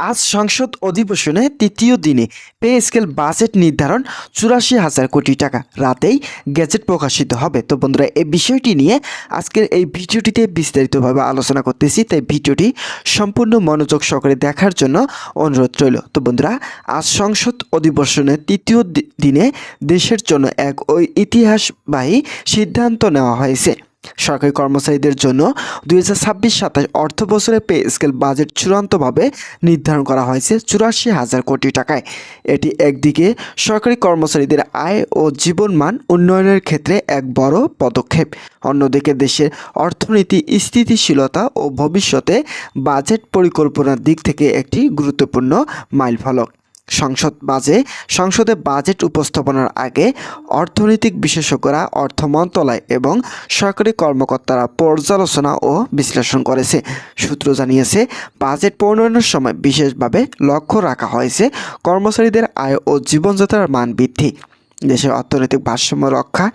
আজ সংসদ অধিবেশনে তৃতীয় দিনে পে স্কেল বাজেট নির্ধারণ ৮৪,০০০ কোটি টাকা। রাতেই গেজেট প্রকাশিত হবে। তো বন্ধুরা, এই বিষয়টি নিয়ে আজকের এই ভিডিওটিতে বিস্তারিতভাবে আলোচনা করতেছি, তাই ভিডিওটি সম্পূর্ণ মনোযোগ সহকারে দেখার জন্য অনুরোধ রইল। তো বন্ধুরা, আজ সংসদ অধিবেশনের তৃতীয় দিনে দেশের জন্য এক ইতিহাসবাহী সিদ্ধান্ত নেওয়া হয়েছে। সরকারি কর্মচারীদের জন্য 2026-27 অর্থ বছরে পে স্কেল বাজেট চূড়ান্তভাবে নির্ধারণ করা হয়েছে ৮৪,০০০ কোটি টাকায়। এটি একদিকে সরকারি কর্মচারীদের আয় ও জীবনমান উন্নয়নের ক্ষেত্রে এক বড় পদক্ষেপ, অন্যদিকে দেশের অর্থনীতি স্থিতিশীলতা ও ভবিষ্যতে বাজেট পরিকল্পনার দিক থেকে একটি গুরুত্বপূর্ণ মাইলফলক। সংসদে বাজেট উপস্থাপনার আগে অর্থনৈতিক বিশেষজ্ঞরা, অর্থ মন্ত্রণালয় এবং সরকারি কর্মকর্তারা পর্যালোচনা ও বিশ্লেষণ করেছে। সূত্র জানিয়েছে, বাজেট প্রণয়নের সময় বিশেষভাবে লক্ষ্য রাখা হয়েছে কর্মচারীদের আয় ও জীবনযাত্রার মান বৃদ্ধি, দেশের অর্থনৈতিক ভারসাম্য রক্ষা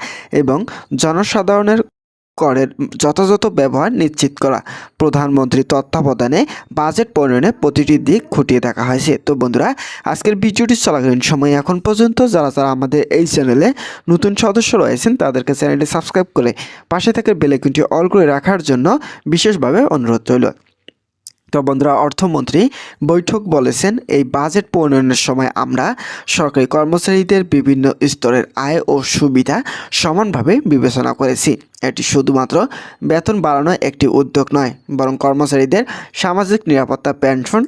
এবং জনসাধারণের করের যথাযথ ব্যবহার নিশ্চিত করা। প্রধানমন্ত্রীর তত্ত্বাবধানে বাজেট প্রণয়নে প্রতিটি দিক খুঁটিয়ে দেখা হয়েছে। তো বন্ধুরা, আজকের ভিডিওটি চলাকালীন সময় এখন পর্যন্ত যারা আমাদের এই চ্যানেলে নতুন সদস্য রয়েছেন তাদেরকে চ্যানেলটি সাবস্ক্রাইব করে পাশে থাকা বেল আইকনটি অল করে রাখার জন্য বিশেষভাবে অনুরোধ রইল। তো বন্ধুরা, অর্থমন্ত্রী বৈঠক বলেছেন, এই বাজেট প্রণয়নের সময় আমরা সরকারি কর্মচারীদের বিভিন্ন স্তরের আয় ও সুবিধা সমানভাবে বিবেচনা করেছি। এটি শুধুমাত্র বেতন বাড়ানোর একটি উদ্যোগ নয়, বরং কর্মচারীদের সামাজিক নিরাপত্তা, পেনশন,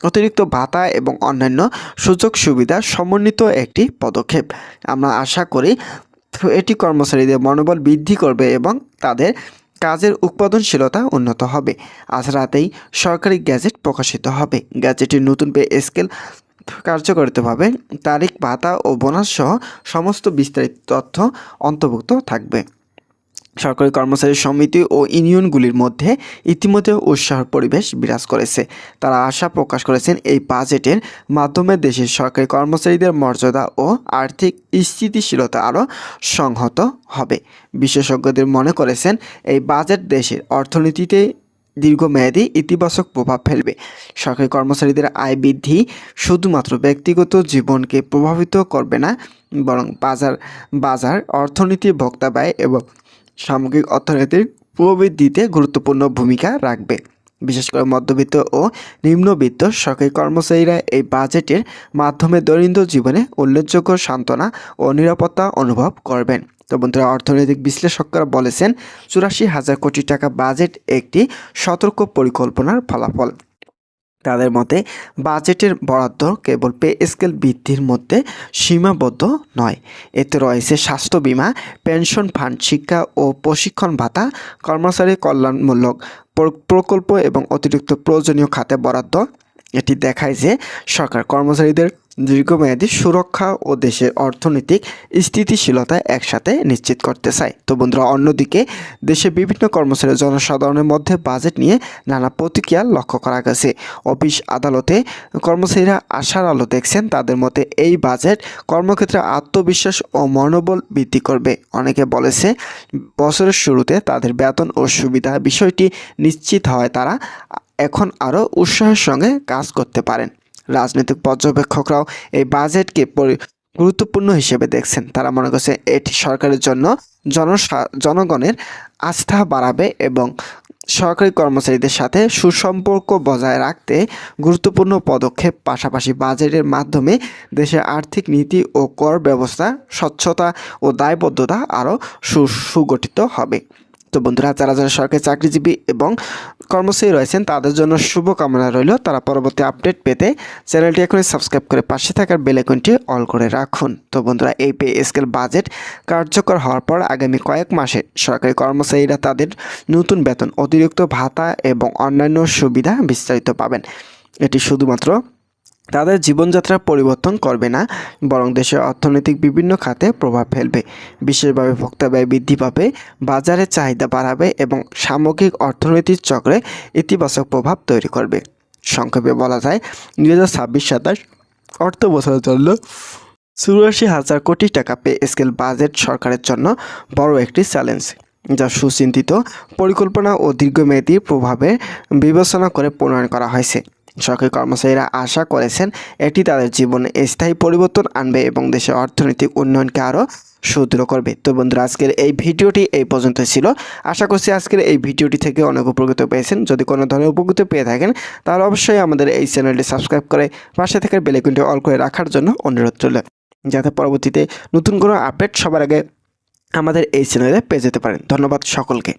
অতিরিক্ত ভাতা এবং অন্যান্য সুযোগ সুবিধা সমন্বিত একটি পদক্ষেপ। আমরা আশা করি এটি কর্মচারীদের মনোবল বৃদ্ধি করবে এবং তাদের কাজের উৎপাদনশীলতা উন্নত হবে। আজ রাতেই সরকারি গ্যাজেট প্রকাশিত হবে। গ্যাজেটের নতুন পে স্কেল কার্যকরিতভাবে তারিখ, ভাতা ও বোনাস সহ সমস্ত বিস্তারিত তথ্য অন্তর্ভুক্ত থাকবে। সরকারি কর্মচারী সমিতি ও ইউনিয়নগুলির মধ্যে ইতিমধ্যে উৎসাহের পরিবেশ বিরাজ করেছে। তারা আশা প্রকাশ করেছেন, এই বাজেটের মাধ্যমে দেশের সরকারি কর্মচারীদের মর্যাদা ও আর্থিক স্থিতিশীলতা আরও সংহত হবে। বিশেষজ্ঞদের মনে করেছেন, এই বাজেট দেশের অর্থনীতিতে দীর্ঘমেয়াদী ইতিবাচক প্রভাব ফেলবে। সরকারি কর্মচারীদের আয় বৃদ্ধি শুধুমাত্র ব্যক্তিগত জীবনকে প্রভাবিত করবে না, বরং বাজার অর্থনীতি, ভোক্তা ব্যয় এবং সামগ্রিক অর্থনীতির প্রবৃদ্ধিতে গুরুত্বপূর্ণ ভূমিকা রাখবে। বিশেষ করে মধ্যবিত্ত ও নিম্নবিত্ত সরকারি কর্মচারীরা এই বাজেটের মাধ্যমে দৈনন্দিন জীবনে উল্লেখযোগ্য সান্ত্বনা ও নিরাপত্তা অনুভব করবেন। তো বন্ধুরা, অর্থনৈতিক বিশ্লেষকরা বলেছেন, ৮৪,০০০ কোটি টাকা বাজেট একটি সতর্ক পরিকল্পনার ফলাফল। তাদের মতে, বাজেটের বরাদ্দ কেবল পে স্কেল বৃদ্ধির মধ্যে সীমাবদ্ধ নয়। এতে রয়েছে স্বাস্থ্য বীমা, পেনশন ফান্ড, শিক্ষা ও প্রশিক্ষণ ভাতা, কর্মচারী কল্যাণমূলক প্রকল্প এবং অতিরিক্ত প্রয়োজনীয় খাতে বরাদ্দ। এটি দেখায় যে সরকার কর্মচারীদের দীর্ঘমেয়াদী সুরক্ষা ও দেশের অর্থনৈতিক স্থিতিশীলতা একসাথে নিশ্চিত করতে চায়। তো বন্ধুরা, অন্যদিকে দেশে বিভিন্ন কর্মচারী জনসাধারণের মধ্যে বাজেট নিয়ে নানা প্রতিক্রিয়া লক্ষ্য করা গেছে। অফিস আদালতে কর্মচারীরা আশার আলো দেখছেন। তাদের মতে, এই বাজেট কর্মক্ষেত্রে আত্মবিশ্বাস ও মনোবল বৃদ্ধি করবে। অনেকে বলেছে, বছরের শুরুতে তাদের বেতন ও সুবিধা বিষয়টি নিশ্চিত হয় তারা এখন আরও উৎসাহের সঙ্গে কাজ করতে পারেন। রাজনৈতিক পর্যবেক্ষকরাও এই বাজেটকে গুরুত্বপূর্ণ হিসেবে দেখছেন। তারা মনে করছে এটি সরকারের জন্য জনগণের আস্থা বাড়াবে এবং সরকারি কর্মচারীদের সাথে সুসম্পর্ক বজায় রাখতে গুরুত্বপূর্ণ পদক্ষেপ। পাশাপাশি বাজেটের মাধ্যমে দেশের আর্থিক নীতি ও কর ব্যবস্থা স্বচ্ছতা ও দায়বদ্ধতা আরও সুগঠিত হবে। তো বন্ধুরা, যারা সরকারি চাকরিজীবী এবং কর্মচারী রয়েছেন তাদের জন্য শুভকামনা রইল। তারা পরবর্তী আপডেট পেতে চ্যানেলটি এখনই সাবস্ক্রাইব করে পাশে থাকার বেল আইকনটি অল করে রাখুন। তো বন্ধুরা, এই পে স্কেল বাজেট কার্যকর হওয়ার পর আগামী কয়েক মাসে সরকারি কর্মচারীরা তাদের নতুন বেতন, অতিরিক্ত ভাতা এবং অন্যান্য সুবিধা বিস্তারিত পাবেন। এটি শুধুমাত্র তাদের জীবনযাত্রার পরিবর্তন করবে না, বরং দেশের অর্থনৈতিক বিভিন্ন খাতে প্রভাব ফেলবে। বিশেষভাবে ভোক্তা ব্যয় বৃদ্ধি পাবে, বাজারের চাহিদা বাড়াবে এবং সামগ্রিক অর্থনৈতিক চক্রে ইতিবাচক প্রভাব তৈরি করবে। সংক্ষেপে বলা যায়, 2026-27 অর্থ বছরের জন্য ৮৪,০০০ কোটি টাকা পে স্কেল বাজেট সরকারের জন্য বড় একটি চ্যালেঞ্জ, যা সুচিন্তিত পরিকল্পনা ও দীর্ঘমেয়াদী প্রভাবে বিবেচনা করে প্রণয়ন করা হয়েছে। সরকারি কর্মচারীরা আশা করেছেন এটি তাদের জীবনে স্থায়ী পরিবর্তন আনবে এবং দেশের অর্থনৈতিক উন্নয়নকে আরও সুদৃঢ় করবে। তো বন্ধুরা, আজকের এই ভিডিওটি এই পর্যন্ত ছিল। আশা করছি আজকের এই ভিডিওটি থেকে অনেক উপকৃত পেয়েছেন। যদি কোনো ধরনের উপকৃত পেয়ে থাকেন তাহলে অবশ্যই আমাদের এই চ্যানেলটি সাবস্ক্রাইব করে পাশে থাকা বেল আইকনটি অল করে রাখার জন্য অনুরোধ রইল, যাতে পরবর্তীতে নতুন কোনো আপডেট সবার আগে আমাদের এই চ্যানেলে পেয়ে যেতে পারেন। ধন্যবাদ সকলকে।